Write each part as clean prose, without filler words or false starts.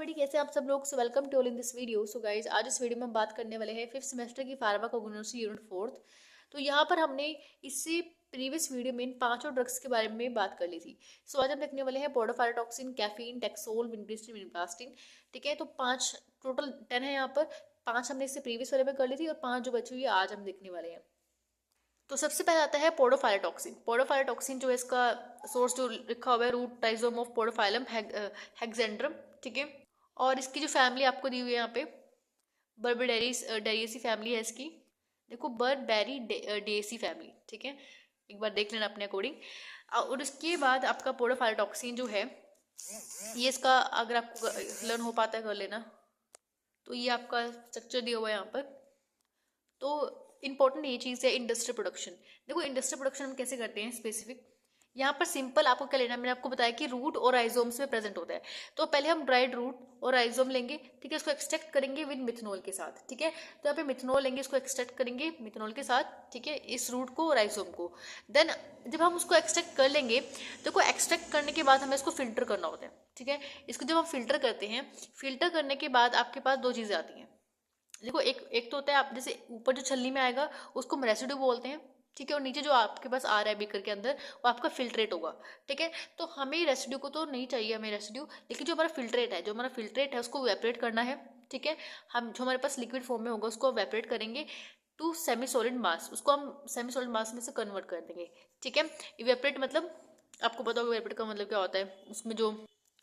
Everybody, कैसे आप सब लोग। So welcome to all in this video. So guys, आज इस वीडियो में हम बात करने वाले हैं 5th सेमेस्टर की फार्माकोगनोसी यूनिट 4। तो यहाँ पर हमने इससे प्रीवियस वीडियो में इन पांचों ड्रग्स के बारे में बात कर ली थी। सो आज हम देखने वाले हैं पोडोफायरोटॉक्सिन, कैफीन, टैक्सोल, विनक्रिस्टिन, विनप्लास्टिन। ठीक है, तो 5 टोटल 10 है यहाँ पर। 5 हमने इससे प्रीवियस वाले में कर ली थी और 5 जो बची हुई है आज हम देखने वाले हैं। तो सबसे पहले आता है पोडोफायरोटॉक्सिन। पोडोफायरोटॉक्सिन जो है, इसका सोर्स जो लिखा हुआ है रूट टाइजोम ऑफ पोडोफाइलम हेक्सेंड्रम। ठीक है, और इसकी जो फैमिली आपको दी हुई है यहाँ पे बर्बेडेरीज डेरिएसी फैमिली है इसकी। देखो, बर्बेरी डेसी फैमिली। ठीक है, एक बार देख लेना अपने अकॉर्डिंग। और उसके बाद आपका पोडोफायरोटॉक्सिन जो है, ये इसका अगर आपको लर्न हो पाता है कर लेना। तो ये आपका स्ट्रक्चर दिया हुआ है यहाँ पर। तो इंपॉर्टेंट ये चीज़ है इंडस्ट्रियल प्रोडक्शन। देखो, इंडस्ट्रियल प्रोडक्शन हम कैसे करते हैं स्पेसिफिक। यहाँ पर सिंपल आपको क्या लेना है, मैंने आपको बताया कि रूट और राइजोम्स में प्रेजेंट होता है। तो पहले हम ड्राइड रूट और राइजोम लेंगे। ठीक है, इसको एक्सट्रैक्ट करेंगे विद मिथनॉल के साथ। ठीक है, तो यहाँ पे मिथनॉल लेंगे, इसको एक्सट्रैक्ट करेंगे मिथनॉल के साथ। ठीक है, इस रूट को, राइजोम को। देन जब हम उसको एक्सट्रैक्ट कर लेंगे, देखो एक्सट्रैक्ट करने के बाद हमें इसको फिल्टर करना होता है। ठीक है, इसको जब हम फिल्टर करते हैं, फिल्टर करने के बाद आपके पास दो चीज़ें आती हैं। देखो, एक तो होता है, आप जैसे ऊपर जो छलनी में आएगा उसको हम रेसिड्यू बोलते हैं। ठीक है, और नीचे जो आपके पास आ रहा है बीकर के अंदर वो आपका फिल्ट्रेट होगा। ठीक है, तो हमें रेसिड्यू को तो नहीं चाहिए, हमें रेसिड्यू, लेकिन जो हमारा फिल्ट्रेट है उसको वेपरेट करना है। ठीक है, हम जो हमारे पास लिक्विड फॉर्म में होगा उसको वेपरेट करेंगे टू सेमी सॉलिड मास, उसको हम सेमी सॉलिड मास में से कन्वर्ट कर देंगे। ठीक है, इवेपरेट मतलब आपको पता होगा इवेपरेट का मतलब क्या होता है, उसमें जो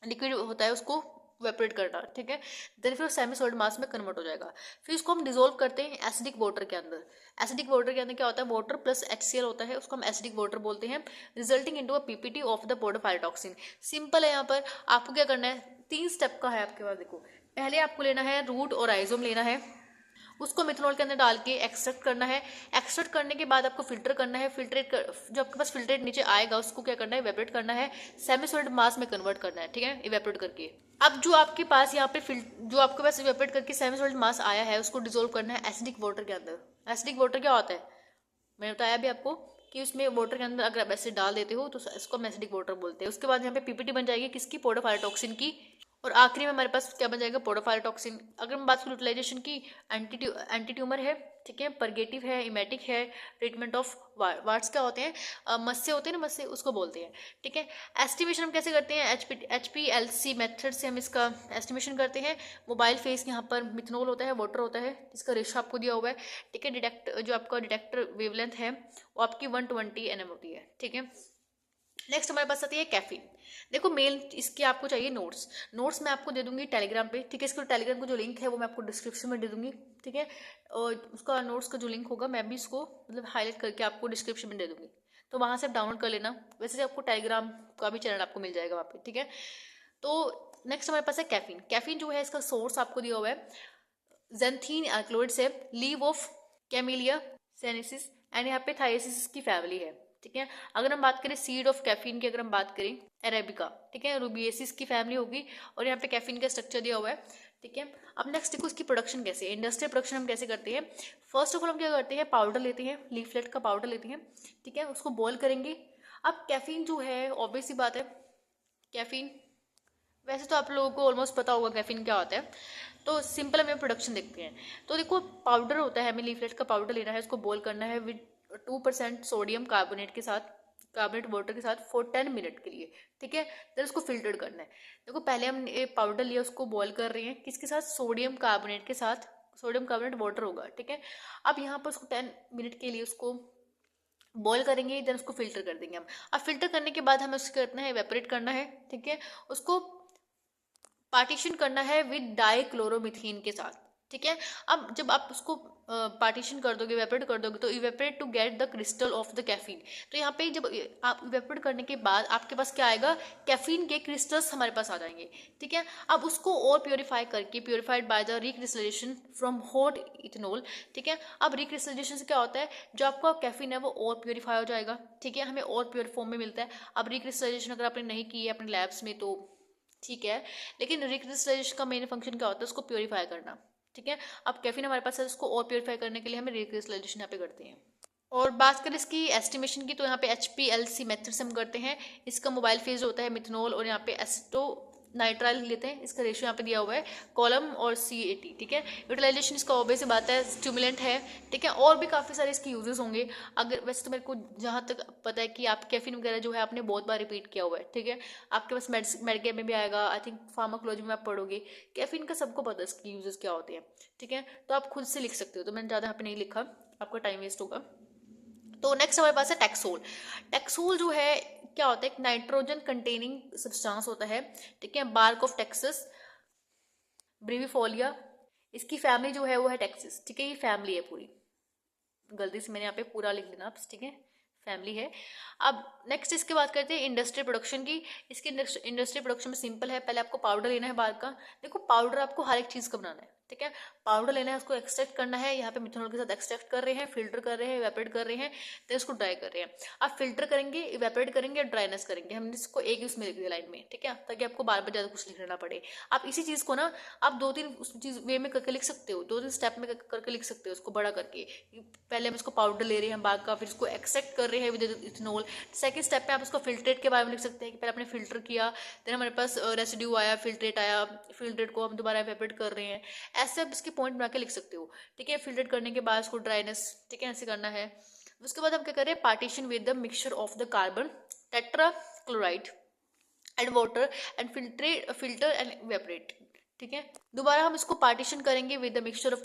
लिक्विड होता है उसको वेपरेट करना। ठीक है, देन फिर सेमी सॉलिड मास में कन्वर्ट हो जाएगा। फिर इसको हम डिसोल्व करते हैं एसिडिक वाटर के अंदर। एसिडिक वाटर के अंदर क्या होता है, वाटर प्लस HCl होता है, उसको हम एसिडिक वाटर बोलते हैं, resulting into a PPT of the podophyllotoxin. Simple है, यहाँ पर आपको क्या करना है, 3 स्टेप का है आपके पास। देखो, पहले आपको लेना है रूट और राइजोम लेना है, उसको मिथनॉल के अंदर डाल के एक्सट्रैक्ट करना है। एक्सट्रैक्ट करने के बाद आपको फिल्टर करना है। जो आपके पास फिल्ट्रेट नीचे आएगा उसको क्या करना है, इवेपरेट करना है, सेमी सॉलिड मास में कन्वर्ट करना है। ठीक है, इवेपरेट करके अब जो आपके पास यहाँ पे जो आपके पास इवेपरेट करके सेमी सॉलिड मास आया है उसको डिसोल्व करना है एसिडिक वाटर के अंदर। एसिडिक वाटर क्या होता है, मैंने बताया भी आपको कि उसमें वाटर के अंदर अगर आप एसिड डाल देते हो तो इसको हम एसिडिक वाटर बोलते हैं। उसके बाद यहाँ पे PPT बन जाएगी किसकी, पोडोफायरोटॉक्सिन की। और आखिरी में हमारे पास क्या बन जाएगा, पोडोफायरोटॉक्सिन। अगर हम बात करें यूटिलाइजेशन की, एंटी ट्यूमर है। ठीक है, परगेटिव है, इमेटिक है, ट्रीटमेंट ऑफ वार्ड्स क्या होते हैं, मस्से होते हैं ना, मस्से उसको बोलते हैं। ठीक है, एस्टिमेशन हम कैसे करते हैं, HPLC मेथड से हम इसका एस्टिमेशन करते हैं। मोबाइल फेस यहाँ पर मिथनॉल होता है, वाटर होता है, इसका रेशो आपको दिया हुआ है। ठीक है, जो आपका डिटेक्टर वेवलेंथ है वो आपकी 120 nm होती है। ठीक है, नेक्स्ट हमारे पास आती है कैफीन। देखो, मेल इसके आपको चाहिए नोट्स मैं आपको दे दूंगी टेलीग्राम पे। ठीक है, इसको टेलीग्राम का जो लिंक है वो मैं आपको डिस्क्रिप्शन में दे दूंगी। ठीक है, और उसका नोट्स का जो लिंक होगा मैं भी इसको मतलब हाईलाइट करके आपको डिस्क्रिप्शन में दे दूंगी, तो वहां से आप डाउनलोड कर लेना। वैसे आपको टेलीग्राम का भी चैनल आपको मिल जाएगा वहाँ पे। ठीक है, तो नेक्स्ट हमारे पास है कैफीन। कैफीन जो है इसका सोर्स आपको दिया हुआ है जेंथीन एल्कलॉइड से, leave of camellia sinensis and यहाँ पे थायसिस की फैमिली है। ठीक है, अगर हम बात करें सीड ऑफ कैफीन की, अगर हम बात करें अरेबिका। ठीक है, रूबिएसिस की फैमिली होगी और यहाँ पे कैफीन का स्ट्रक्चर दिया हुआ है। ठीक है, अब नेक्स्ट देखो इसकी प्रोडक्शन कैसे है, इंडस्ट्रियल प्रोडक्शन हम कैसे करते हैं। फर्स्ट ऑफ ऑल हम क्या करते हैं, पाउडर लेते हैं, लीफलेट का पाउडर लेते हैं। ठीक है, उसको बॉयल करेंगे। अब कैफीन जो है, ऑब्वियस सी बात है, कैफीन वैसे तो आप लोगों को ऑलमोस्ट पता होगा कैफीन क्या होता है। तो सिंपल हमें प्रोडक्शन देखते हैं। तो देखो, पाउडर होता है, हमें लीफलेट का पाउडर लेना है, उसको बॉयल करना है विद 2% सोडियम कार्बोनेट के साथ, कार्बोनेट वाटर के साथ फॉर 10 मिनट के लिए। ठीक है, देन उसको फिल्टर करना है। देखो, पहले हम पाउडर लिया, उसको बॉयल कर रहे हैं, किसके साथ, सोडियम कार्बोनेट के साथ, सोडियम कार्बोनेट वाटर होगा। ठीक है, अब यहाँ पर उसको 10 मिनट के लिए उसको बॉयल करेंगे, देन उसको फिल्टर कर देंगे हम। अब फिल्टर करने के बाद हमें उसको करना है, इवेपोरेट करना है। ठीक है, उसको पार्टीशन करना है विद डाइक्लोरोमिथेन के साथ। ठीक है, अब जब आप उसको पार्टीशन कर दोगे, इवेपोरेट कर दोगे, तो evaporate to get the crystal of the caffeine. तो यहाँ पे जब आप इवेपोरेट करने के बाद आपके पास क्या आएगा, कैफीन के क्रिस्टल्स हमारे पास आ जाएंगे। ठीक है, अब उसको और प्योरीफाई करके, purified by the recrystallisation from hot ethanol. ठीक है, अब रिक्रिस्टलाइजेशन से क्या होता है, जो आपका कैफीन है वो और प्योरीफाई हो जाएगा। ठीक है, हमें और प्योर फॉर्म में मिलता है। अब रिक्रिस्टलाइजेशन अगर आपने नहीं की है अपने लैब्स में तो ठीक है, लेकिन रिक्रिस्टलाइजेशन का मेन फंक्शन क्या होता है, उसको प्योरीफाई करना। ठीक है, अब कैफीन हमारे पास है, उसको और प्योरीफाई करने के लिए हमें रिक्रिस्टलाइजेशन यहाँ पे करते हैं। और बात करें इसकी एस्टिमेशन की, तो यहाँ पे HPLC मेथड से हम करते हैं। इसका मोबाइल फेज होता है मिथनॉल और यहाँ पे नाइट्राइल लेते हैं, इसका रेशियो यहाँ पे दिया हुआ है कॉलम और CAT, ठीक है। यूटिलाइजेशन इसका ऑब्वियस बात है स्टिमुलेंट है, ठीक है। और भी काफ़ी सारे इसके यूजेस होंगे। अगर वैसे तो मेरे को जहाँ तक पता है कि आप कैफीन वगैरह जो है आपने बहुत बार रिपीट किया हुआ है, ठीक है। आपके पास मेडिकेयर में भी आएगा, आई थिंक फार्माकोलॉजी में आप पढ़ोगे। कैफीन का सबको पता है इसके यूजेस क्या होते हैं, ठीक है। तो आप खुद से लिख सकते हो, तो मैंने ज़्यादा यहाँ पे नहीं लिखा, आपका टाइम वेस्ट होगा। तो नेक्स्ट हमारे पास है टैक्सोल। टैक्सोल जो है क्या होता है, एक नाइट्रोजन कंटेनिंग सब्सटेंस होता है, ठीक है। बार्क ऑफ टेक्सस ब्रीविफोलिया, इसकी फैमिली जो है वो है टेक्सिस, ठीक है। ये फैमिली है पूरी, गलती से मैंने यहाँ पे पूरा लिख देना, ठीक है, फैमिली है। अब नेक्स्ट इसके बात करते हैं इंडस्ट्रियल प्रोडक्शन की। इसकी इंडस्ट्रियल प्रोडक्शन में सिंपल है, पहले आपको पाउडर लेना है बार्क का। देखो पाउडर आपको हर एक चीज़ का बनाना है, ठीक है। पाउडर लेना है, उसको एक्सट्रैक्ट करना है, यहाँ पे मिथेनॉल के साथ एक्सट्रैक्ट कर रहे हैं, फिल्टर कर रहे हैं, इवेपोरेट कर रहे हैं, तो इसको ड्राई कर रहे हैं। आप फिल्टर करेंगे, इवेपोरेट करेंगे, ड्राइनेस करेंगे, हमने इसको एक ही उसमें लिख दिया लाइन में, ठीक है, ताकि आपको बार बार ज़्यादा कुछ लिखना ना पड़े। आप इसी चीज़ को ना आप 2-3 उस चीज़ वे में करके लिख सकते हो, 2-3 स्टेप में करके लिख सकते हो उसको बड़ा करके। पहले हम इसको पाउडर ले रहे हैं बार्क का, फिर इसको एक्सट्रैक्ट कर रहे हैं विद इथेनॉल। सेकंड स्टेप पे आप उसको फिल्ट्रेट के बारे में लिख सकते हैं कि पहले आपने फिल्टर किया, देन हमारे पास रेसिड्यू आया, फिल्ट्रेट आया, फिल्ट्रेट को हम दोबारा इवेपोरेट कर रहे हैं। ऐसे आप इसके पॉइंट बना के लिख सकते हो, ठीक है। फिल्ट्रेट करने के बाद उसको ड्राइनेस, ठीक है, ऐसे करना है। उसके बाद हम क्या करें, partition with the mixture of the carbon tetra chloride and water and filter and evaporate, ठीक है। दोबारा हम इसको पार्टीशन करेंगे with the mixture of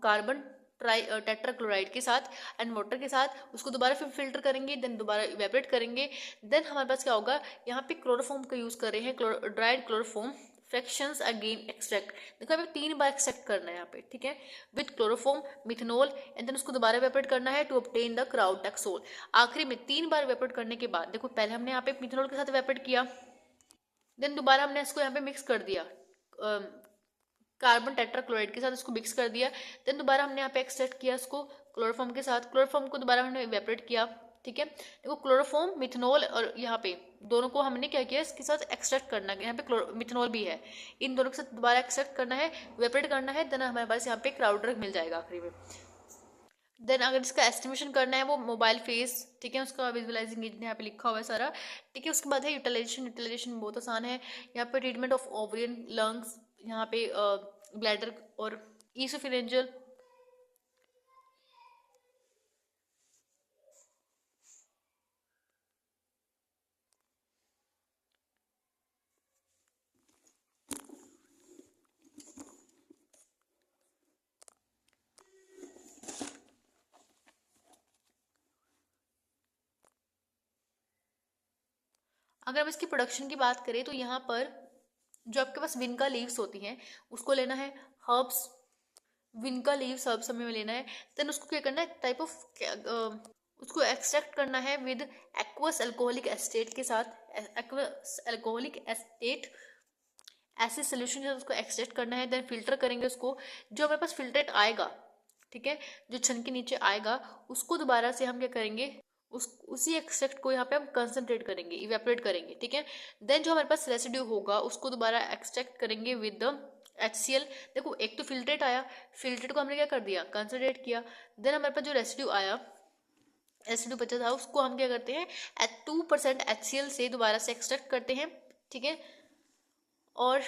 carbon tetra chloride के साथ एंड वाटर के साथ, उसको दोबारा फिर फिल्टर करेंगे, देन दोबारा इवेपोरेट करेंगे। देन हमारे पास क्या होगा, यहाँ पे क्लोरोफॉर्म का यूज कर रहे हैं, dried chloroform fractions again extract. देखो हमें 3 बार एक्सट्रैक्ट करना है यहाँ पे, ठीक है, with chloroform methanol and then उसको दोबारा इवेपोरेट करना है to obtain the crude taxol. आखिरी में 3 बार इवेपोरेट करने के बाद, देखो पहले हमने यहाँ पे मिथेनॉल के साथ इवेपोरेट किया, देन दोबारा हमने इसको यहाँ पे मिक्स कर दिया कार्बन टेट्राक्लोराइड के साथ, इसको मिक्स कर दिया। देन दोबारा हमने यहाँ पे एक्सट्रैक्ट किया इसको क्लोरोफॉर्म के साथ, क्लोरोफॉर्म को दोबारा हमने इवेपोरेट किया, ठीक है। देखो क्लोरोफॉर्म मिथेनॉल और यहाँ पे दोनों को हमने क्या किया, इसके साथ एक्सट्रैक्ट करना है, यहाँ पे मिथेनॉल भी है, इन दोनों के साथ दोबारा एक्सट्रैक्ट करना है, इवेपोरेट करना है, देन हमारे पास यहाँ पे क्राउड ड्रग मिल जाएगा आखिरी में। देन अगर इसका एस्टिमेशन करना है वो मोबाइल फेस, ठीक है, उसका विजुअलाइजिंग एजेंट यहाँ पे लिखा हुआ है सारा, ठीक है। उसके बाद है यूटिलाइजेशन बहुत आसान है। यहाँ पे ट्रीटमेंट ऑफ ओवरियन लंग्स, यहाँ पे ब्लैडर और ईसोफेरेंजियल, अगर हम इसकी प्रोडक्शन की बात करें तो यहाँ पर जो आपके पास विनका लीव्स होती हैं उसको लेना है, हर्ब्स विनका लीव्स हर्ब्स हमें लेना है। देन उसको क्या करना है, टाइप ऑफ उसको एक्सट्रैक्ट करना है विद एक्वस अल्कोहलिक एस्टेट के साथ, एक्वस अल्कोहलिक एस्टेट ऐसे सोल्यूशन जो उसको एक्सट्रैक्ट करना है। देन फिल्टर करेंगे उसको, जो हमारे पास फिल्ट्रेट आएगा, ठीक है, जो छन के नीचे आएगा उसको दोबारा से हम क्या करेंगे, उसी एक्सट्रैक्ट को यहाँ पे हम कंसंट्रेट करेंगे, इवेपोरेट करेंगे, ठीक है। देन जो हमारे पास रेसिड्यू होगा उसको दोबारा एक्सट्रैक्ट करेंगे विद द HCl। देखो एक तो फिल्ट्रेट आया, फिल्ट्रेट को हमने क्या कर दिया, कंसंट्रेट किया। देन हमारे पास जो रेसिड्यू आया, रेसिड्यू बचा था, उसको हम क्या करते हैं 2% HCl से दोबारा से एक्सट्रैक्ट करते हैं, ठीक है। और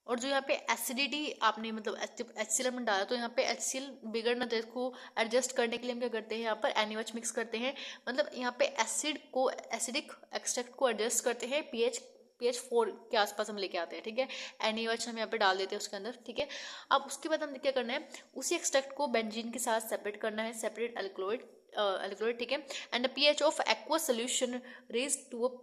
जो यहाँ पे एसिडिटी आपने मतलब HCl में डाला तो यहाँ पे HCl बिगड़ ना जाए, इसको एडजस्ट करने के लिए हम क्या करते हैं, यहाँ पर NaOH मिक्स करते हैं, मतलब यहाँ पे एसिडिक एक्सट्रैक्ट को एडजस्ट करते हैं, pH 4 के आसपास हम लेके आते हैं, ठीक है। NaOH हम यहाँ पे डाल देते हैं उसके अंदर, ठीक है। अब उसके बाद हम क्या करना है, उसी एक्सट्रैक्ट को बेंजीन के साथ सेपरेट करना है, सेपरेट अल्कोहल, ठीक है, and the pH of aqueous solution raise to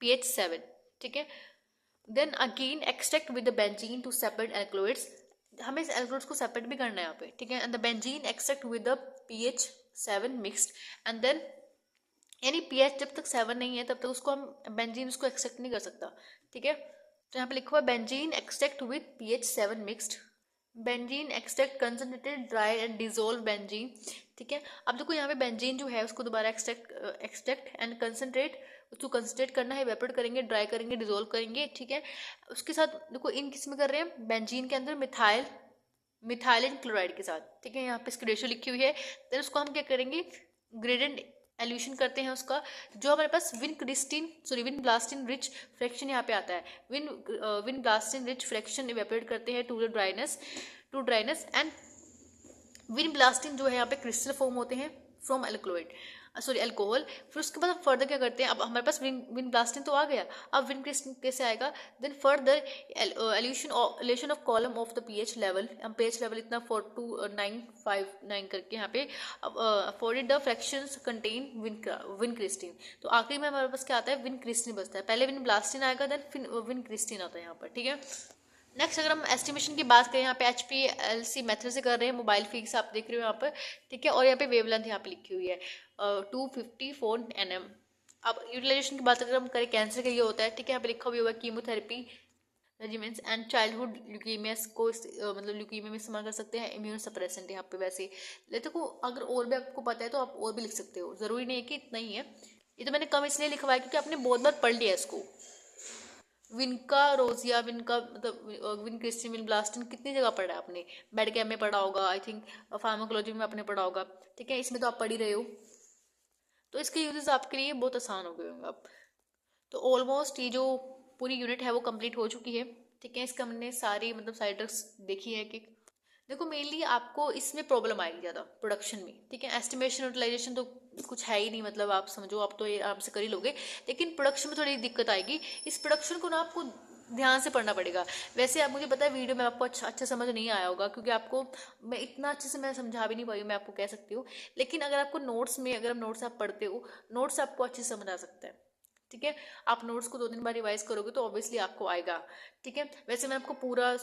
pH 7, ठीक है। Then again extract with the benzene to separate alkaloids, हमें इस एल्कोइड्स को सेपरेट भी करना है यहाँ पे, ठीक है। And the benzene extract with the pH 7 mixed, and then यानी pH जब तक 7 नहीं है तब तक उसको हम बेंजीन उसको एक्सट्रैक्ट नहीं कर सकता, ठीक है। तो यहाँ पे लिखा हुआ है benzene extract with pH 7 mixed, benzene extract concentrated dry and dissolve benzene, ठीक है। अब देखो यहाँ पे बेंजीन जो है उसको दोबारा एक्सट्रैक्ट एंड कंसंट्रेट, उसको कंसंट्रेट करना है, इवेपोरेट करेंगे, ड्राई करेंगे, डिजोल्व करेंगे, ठीक है। उसके साथ देखो इन किस में कर रहे हैं, बेंजीन के अंदर मिथाइलिन क्लोराइड के साथ, ठीक है, यहाँ पे इसकी रेशियो लिखी हुई है। देन उसको हम क्या करेंगे, ग्रेडेंट एल्यूशन करते हैं उसका, जो हमारे पास विन ब्लास्टिन रिच फ्रैक्शन यहाँ पे आता है। विन ब्लास्टिन रिच फ्रैक्शन इवेपोरेट करते हैं टू ड्राइनेस एंड विन ब्लास्टिन जो है यहाँ पे क्रिस्टल फॉर्म होते हैं फ्रॉम अल्कोहल। फिर उसके बाद हम फर्दर क्या करते हैं, अब हमारे पास विन ब्लास्टिन तो आ गया, अब विन क्रिस्टल कैसे आएगा, then further elution of column of the pH level, हम पीएच लेवल इतना 42959 करके यहाँ पे afforded the fractions contain vincristine. तो आखिरी में हमारे पास क्या आता है, विन क्रिस्टिन बचता है, पहले विन ब्लास्टिन आएगा देन विन क्रिस्टिन आता है यहाँ पर, ठीक है। नेक्स्ट अगर हम एस्टिमेशन की बात करें, यहाँ पे HPLC मेथड से कर रहे हैं, मोबाइल फिक्स आप देख रहे हो यहाँ पर, ठीक है। और यहाँ पे वेवलेंथ यहाँ पे लिखी हुई है 254 nm। अब यूटिलाइजेशन की बात अगर हम करें, कैंसर का ये होता है, ठीक है, यहाँ पे लिखा हुआ होगा chemotherapy regiments and childhood leukaemias को मतलब ल्यूकीमिया में इस्तेमाल कर सकते हैं, इम्यून सप्रेसेंट यहाँ पे वैसे। देखो अगर और भी आपको पता है तो आप और भी लिख सकते हो, ज़रूरी नहीं है कि इतना ही है। ये तो मैंने कम इसलिए लिखवाया क्योंकि आपने बहुत बार पढ़ लिया इसको। विनका रोजिया, विनका मतलब विन क्रिस्टिन, विन ब्लास्टिन कितनी जगह पढ़ा है आपने, मेड कैम में पढ़ा होगा, आई थिंक फार्माकोलॉजी में आपने पढ़ा होगा, ठीक है, इसमें तो आप पढ़ ही रहे हो, तो इसके यूजेस आपके लिए बहुत आसान हो गए होंगे अब। तो ऑलमोस्ट ये जो पूरी यूनिट है वो कंप्लीट हो चुकी है, ठीक है। इसका हमने सारी मतलब साइड ड्रग्स देखी है कि देखो मेनली आपको इसमें प्रॉब्लम आएगी ज़्यादा प्रोडक्शन में, ठीक है। एस्टिमेशन यूटिलाइजेशन तो कुछ है ही नहीं, मतलब आप समझो आप तो ये आराम से कर ही लोगे, लेकिन प्रोडक्शन में थोड़ी दिक्कत आएगी। इस प्रोडक्शन को ना आपको ध्यान से पढ़ना पड़ेगा। वैसे आप मुझे पता है वीडियो में आपको अच्छा समझ नहीं आया होगा, क्योंकि आपको मैं इतना अच्छे से मैं समझा भी नहीं पाई, मैं आपको कह सकती हूँ। लेकिन अगर आपको नोट्स में, अगर आप नोट्स आप पढ़ते हो, नोट्स आपको अच्छे से समझ आ सकता है, ठीक है। आप नोट्स को 2-3 बार रिवाइज करोगे तो ऑब्वियसली आपको आएगा, ठीक है। वैसे मैं आपको पूरा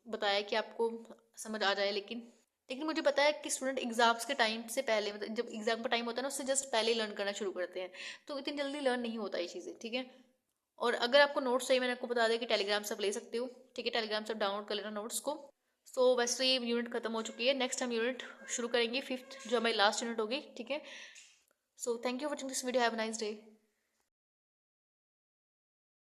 बताया कि आपको समझ आ जाए, लेकिन मुझे पता है कि स्टूडेंट एग्जाम्स के टाइम से पहले, मतलब जब एग्जाम का टाइम होता है ना उससे जस्ट पहले ही लर्न करना शुरू करते हैं, तो इतनी जल्दी लर्न नहीं होता ये चीज़ें, ठीक है। और अगर आपको नोट्स चाहिए, मैंने आपको बता दिया कि टेलीग्राम से आप ले सकते हो, ठीक है, टेलीग्राम से आप डाउनलोड कर लेना नोट्स को। सो वैसे ये यूनिट खत्म हो चुकी है, नेक्स्ट हम यूनिट शुरू करेंगे 5th, जो हमारी लास्ट यूनिट होगी, ठीक है। So thank you for watching this video, have a nice day.